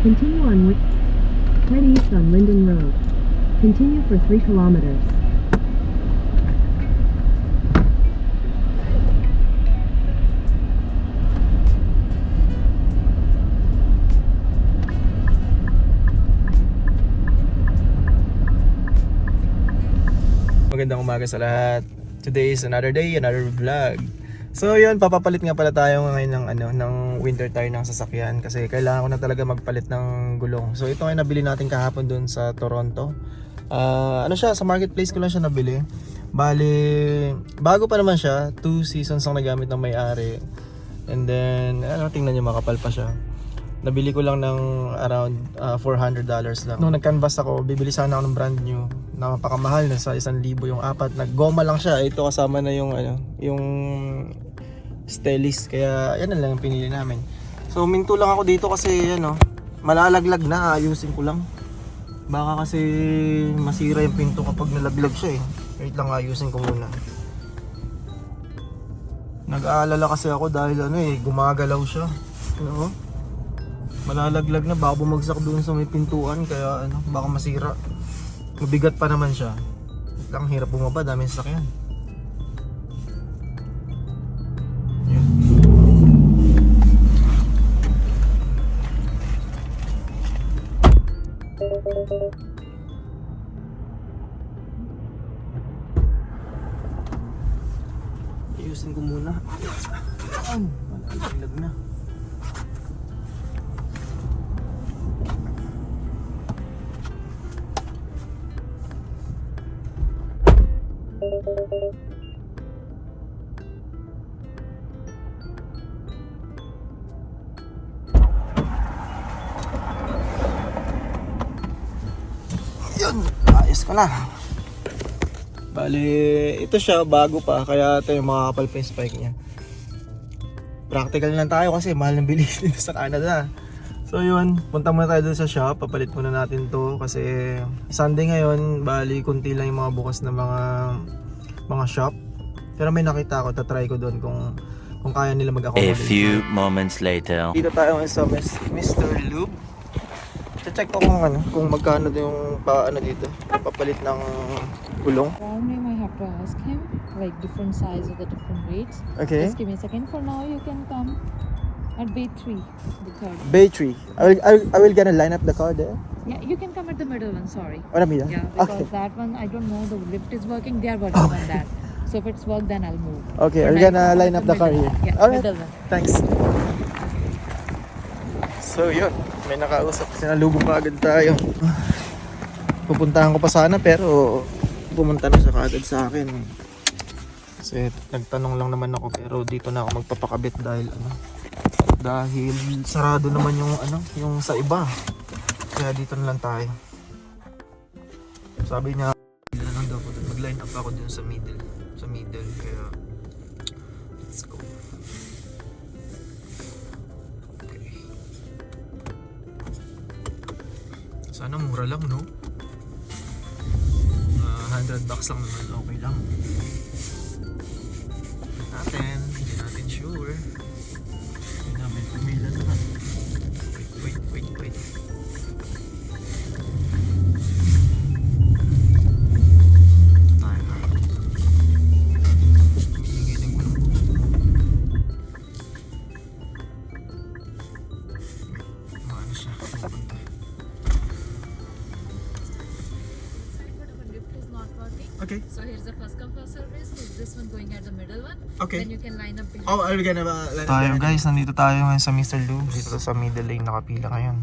Continue on with head east on Linden Road. Continue for 3 kilometers. Magandang umaga sa lahat. Today is another day, another vlog. So yun, papapalit nga pala tayo ngayon ng winter tire ng sasakyan kasi kailangan ko na talaga magpalit ng gulong. So ito ay nabili natin kahapon dun sa Toronto. Sa marketplace ko lang siya nabili. Bali, bago pa naman siya, 2 seasons ang nagamit ng may-ari. And then, tingnan niyo, makapal pa siya. Nabili ko lang ng around $400 lang. Nung nag-canvas ako, bibili sana ako ng brand new na mapakamahal na sa 1,000 yung apat. Naggoma lang siya. Ito kasama na yung Stellis. Kaya yan na lang ang pinili namin. So minto lang ako dito kasi malalaglag na. Ayusin ko lang. Baka kasi masira yung pinto kapag nalaglag siya eh. Wait lang, ayusin ko muna. Nag-aalala kasi ako dahil gumagalaw siya. Malalaglag na, baka bumagsak doon sa may pintuan, kaya baka masira. Mabigat pa naman siya. Lang hirap bumaba, daming sasakyan. Yun. Ayusin ko muna. Malalaglag na. Yun, ayos ko na. Bali, ito siya bago pa, kaya ito yung makakapal pa yung spike niya. Practical lang tayo kasi mahal ng bilis dito sa Canada. So yun, punta muna tayo dun sa shop, papalit muna natin to kasi Sunday ngayon, bali kunti lang yung mga bukas na mga shop. Pero may nakita ako, tatry ko doon kung kaya nila mag-accommodate. A few moments later. Dito tayo sa Mr. Lube. Check ko kung magkano yung dito, papalit ng gulong. Around him, I have to ask him, like different size of the different rates. Okay. Just give me a second. For now, you can come at Bay 3, the third. Bay Tree. I will gonna line up the car there. Yeah, you can come at the middle one, sorry. What am I? Yeah, because Okay. that one, I don't know, the lift is working, they are working on that. So if it's worked, then I'll move. Okay, For we're now, gonna come line at up the car middle here. one. Yeah, Alright. middle one. Thanks. So yun, may nakausap, sinalubong pa agad tayo. Pupuntahan ko pa sana pero pumunta na siya kaagad sa akin. Kasi nagtanong lang naman ako pero dito na ako magpapakabit dahil dahil sarado naman yung sa iba. Kaya dito na lang tayo. Sabi niya mag-line up ako dun sa middle. Kaya let's go. Okay. Sana mura lang, no? $100 lang naman, okay lang. Hindi natin sure. Hindi namin pumila naman. Wait. Okay. So here's the first come first service. So this one going at the middle one. Okay. Then you can line up behind. Oh, are we gonna tayo guys, nandito tayo ngayon sa Mr. Lube. Dito sa middle lane nakapila ngayon.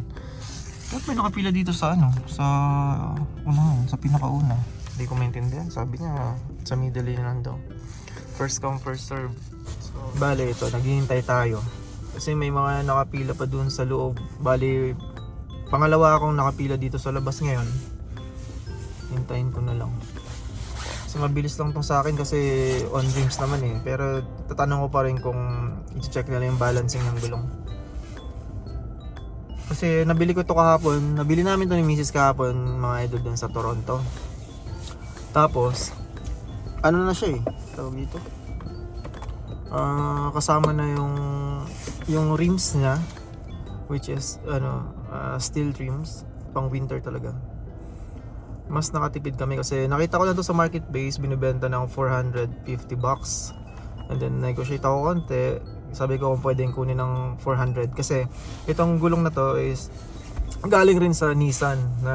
Bakit may nakapila dito sa sa unahan, sa pinakauna? Hindi ko maintindihan. Sabi niya sa middle lane lang daw. First come first serve. So, bale ito, naghihintay tayo. Kasi may mga nakapila pa dun sa loob. Bale, pangalawa akong nakapila dito sa labas ngayon. Hintayin ko na lang. Kasi mabilis lang tong sa akin kasi on rims naman eh. Pero tatanong ko pa rin kung i-check nila yung balancing ng gulong. Kasi nabili ko to kahapon. Nabili namin to ni Mrs. kahapon, mga idol dun sa Toronto. Tapos ano na siya eh, tawag dito, kasama na yung rims niya, which is steel trims, pang winter talaga. Mas nakatipid kami kasi nakita ko lang to sa marketplace, binibenta ng $450. And then negotiate ako konti, sabi ko kung pwedeng kunin ng 400 kasi itong gulong na to is galing rin sa Nissan na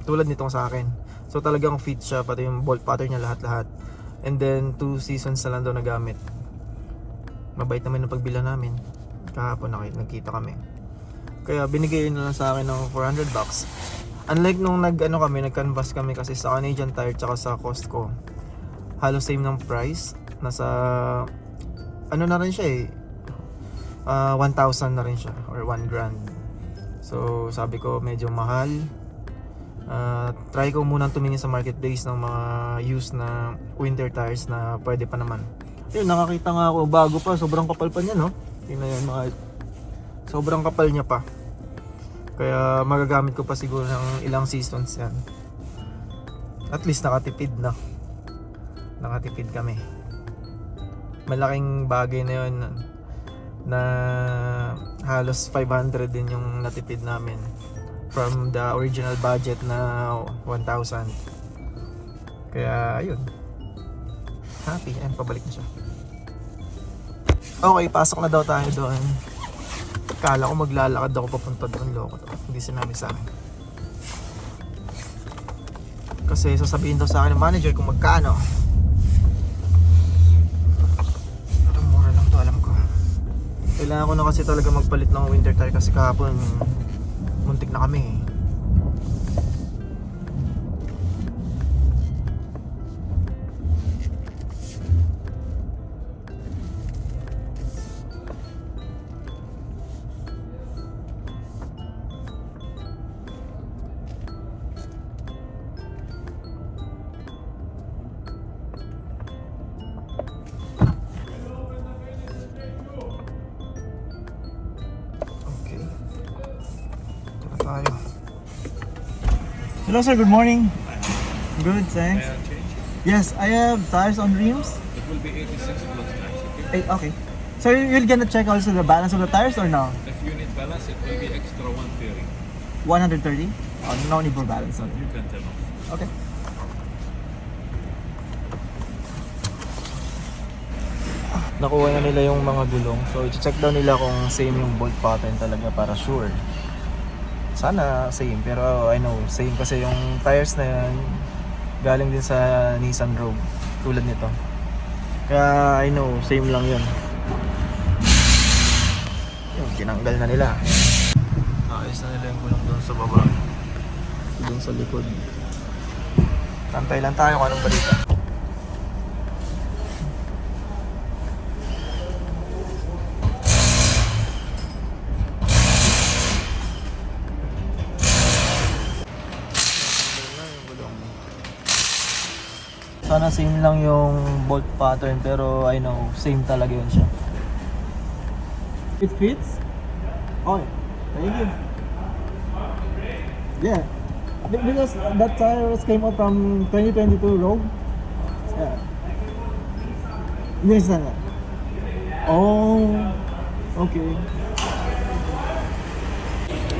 tulad nitong sa akin. So talagang fit siya, pati yung bolt pattern niya, lahat-lahat. And then 2 seasons na lang daw nagamit. Mabait naman yung pagbila namin. Kahapon nagkita kami. Kaya binigay na lang sa akin ng $400. Unlike nung nag-canvas kami kasi sa Canadian Tire tsaka sa Costco, halos same ng price. Nasa na rin siya 1,000 na rin siya or 1 grand. So sabi ko medyo mahal. Try ko munang tumingin sa marketplace ng mga used na winter tires na pwede pa naman. Yun, nakakita nga ako bago pa, sobrang kapal pa niya, no? Tingnan yan mga, sobrang kapal niya pa. Kaya magagamit ko pa siguro ng ilang seasons yan. At least nakatipid na. Nakatipid kami. Malaking bagay na yun na halos 500 din yung natipid namin from the original budget na 1,000. Kaya ayun, happy, and pabalik na siya. Okay, pasok na daw tayo doon. Kala ko maglalakad ako papunta doon, loko to. Hindi sinabi sa akin. Kasi sasabihin daw sa akin ng manager kung magkano. Mura lang to, alam ko. Kailangan ko na kasi talaga magpalit ng winter tire kasi kahapon muntik na kami. Tayo. Hello sir, good morning. Good, thanks. Yes, I have tires on rims. It will be 86 plus tax, okay? Okay. So you're gonna check also the balance of the tires or no? If you need balance, it will be extra 130. 130? Oh, no need for balance. Okay. You can turn off. Okay. Nakuha na nila yung mga gulong. So i-check daw nila kung same yung bolt pattern talaga para sure. Sana same, pero I know same kasi yung tires na yan galing din sa Nissan Rogue tulad nito. Kaya I know same lang yun. Yung tinanggal na nila. Ayos na nila yung gulong doon sa baba. Doon sa likod. Tantay lang tayo kung anong balita. Sana same lang yung bolt pattern pero I know same talaga yun siya. It fits? Oh, thank you. Yeah, because that tires came out from 2022 Rogue. Yeah. Yes, sana. Oh, okay.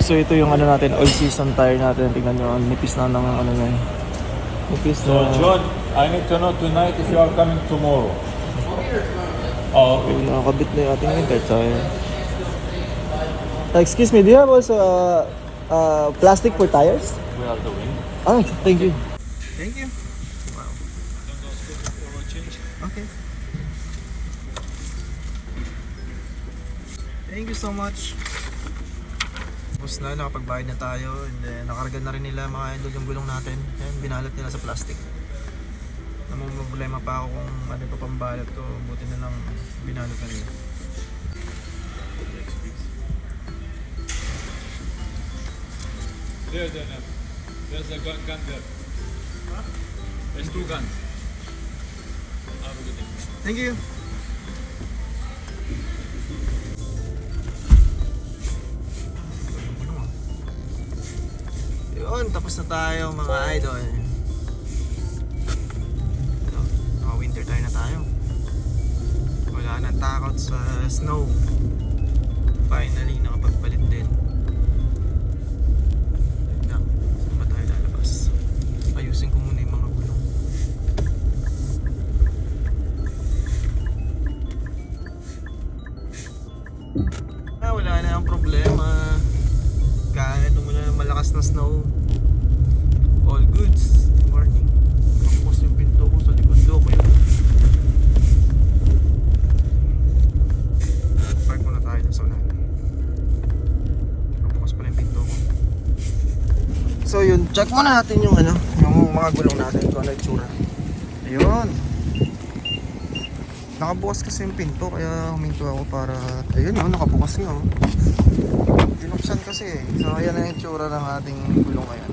So ito yung ano natin, all season tire natin. Tingnan nyo, nipis na ng ano na yun. Nipis na. So John, I need to know tonight if you are coming tomorrow. Oh, okay. Nakakabit na yung ating winter tire. Excuse me, do you have also plastic for tires? We are doing. Oh, thank you. Thank you. Wow. Don't go stupid for a change. Okay. Thank you so much. Tapos na, nakapagbayad na tayo and then nakarga na rin nila mga idol yung gulong natin. Ayan, binalat nila sa plastic. Namumroblema pa ako kung ano pa pambalat ko. Buti na lang binalat na nila. There. There's a gun there. Huh? There's 2 guns. Have a good day. Thank you. Yun, tapos na tayo mga idol. Ito, mga winter tire na tayo. Wala nang takot sa snow. Finally, nakapagpalit din. snow. All goods. Good morning. Tapos yung pinto ko sa likod ko yun. Park muna tayo dun sa unahan. Bukas pala yung pinto ko. So yun, check muna natin yung ano, yung mga gulong natin kung ano yung tsura. Ayun. Nakabukas kasi yung pinto kaya huminto ako para ayun yun, nakabukas nga. Tinuksan kasi eh. So ayan na yung tsura ng ating gulong ngayon.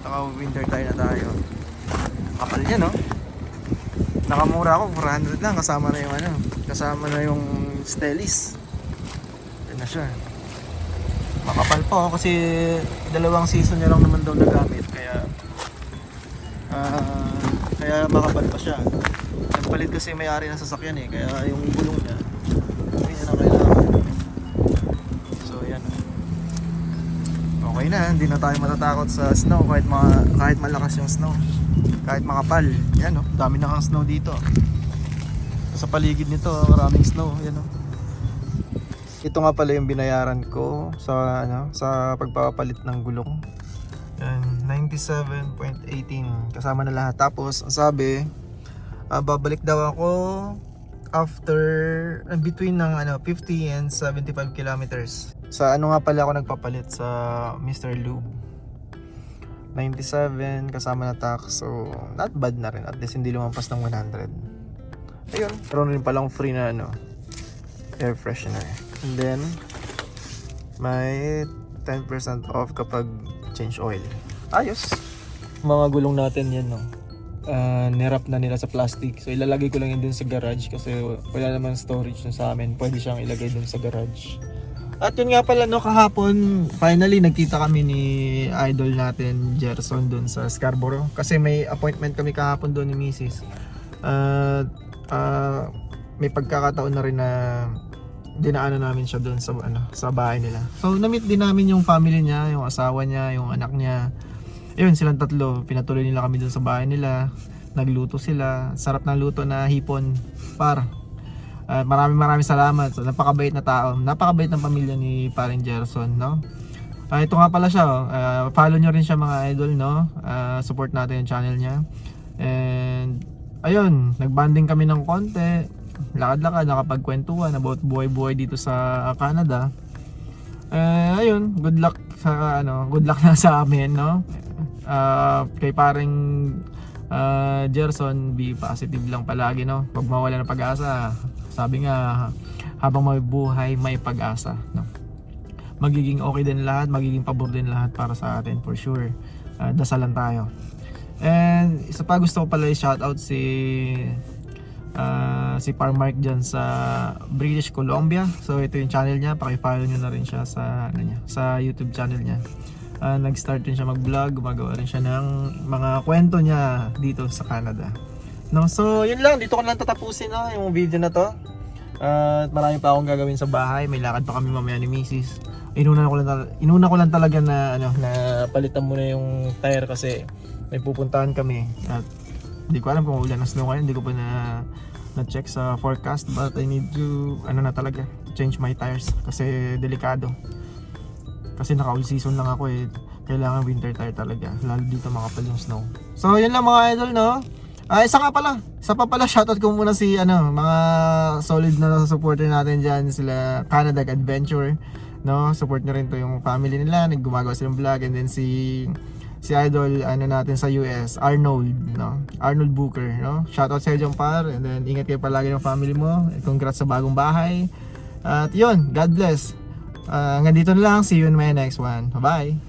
Naka winter tire na tayo. Kapal yan no. Nakamura ako 400 lang kasama na yung ano, kasama na yung Stellis. Yan na siya. Makapal pa ako kasi 2 season niya lang naman daw nagamit kaya kaya makapal pa siya. Nagpalit kasi may-ari ng sasakyan eh kaya yung gulong niya hindi na kailangan. So yan. Okay na, hindi na tayo matatakot sa snow kahit malakas yung snow. Kahit makapal. Yan oh, dami na kang snow dito. Sa paligid nito, maraming snow. Yan oh. Ito nga pala yung binayaran ko sa ano, sa pagpapalit ng gulong. Yan, 97.18 kasama na lahat. Tapos ang sabi, babalik daw ako after between ng ano 50 and 75 kilometers. Sa ano nga pala ako nagpapalit sa Mr. Lube. 97 kasama na tax. So not bad na rin. At least hindi lumampas ng 100. Ayun, meron rin palang free na ano, air freshener. And then may 10% off kapag change oil. Ayos. Mga gulong natin yan no. Nirap na nila sa plastic. So ilalagay ko lang yun dun sa garage kasi wala naman storage na sa amin. Pwede siyang ilagay dun sa garage. At yun nga pala no, kahapon finally nagkita kami ni idol natin Gerson dun sa Scarborough. Kasi may appointment kami kahapon dun ni Mrs. May pagkakataon na rin na dinaanan namin siya doon sa ano, sa bahay nila. So na-meet din namin yung family niya, yung asawa niya, yung anak niya. Ayun, silang tatlo. Pinatuloy nila kami doon sa bahay nila. Nagluto sila. Sarap ng luto na hipon par. Maraming salamat. So, napakabait na tao. Napakabait ng pamilya ni Paring Gerson, no? Ito nga pala siya, follow nyo rin siya mga idol, no? Support natin yung channel niya. And ayun, nagbanding kami ng konti. Lakad-lakad, nakapagkwentuhan about buhay-buhay dito sa Canada. Ayun, good luck sa ano, good luck na sa amin, no? Kay Paring Gerson, be positive lang palagi, no? Pag mawala ng pag-asa, sabi nga, habang may buhay, may pag-asa, no? Magiging okay din lahat, magiging pabor din lahat para sa atin, for sure. Dasalan tayo. And isa pa gusto ko pala i-shoutout si Parmark dyan sa British Columbia. So ito yung channel niya, paki-follow nyo na rin siya sa ano niya, sa YouTube channel niya. Nag-start rin siya mag-vlog, gumagawa rin siya ng mga kwento niya dito sa Canada. No, so yun lang, dito ko lang tatapusin no, yung video na to. At marami pa akong gagawin sa bahay, may lakad pa kami mamaya ni Mrs. Inuna ko lang talaga na ano, na palitan muna yung tire kasi may pupuntahan kami. At hindi ko alam kung ulan na snow ngayon, hindi ko pa na-check sa forecast, but I need to change my tires kasi delikado. Kasi naka-all season lang ako eh. Kailangan winter tire talaga, lalo dito makapal yung snow. So yun lang mga idol no. Isa pa pala shoutout ko muna si ano, mga solid na supporter natin diyan, sila Canada Adventure, no? Support nyo rin to yung family nila, naggumagawa silang vlog. And then si idol ano natin sa US, Arnold, no? Arnold Booker, no? Shoutout sa iyo par, and then ingat kayo palagi ng family mo. Congrats sa bagong bahay. At yun, God bless. Hanggang dito na lang, see you in my next one. Bye.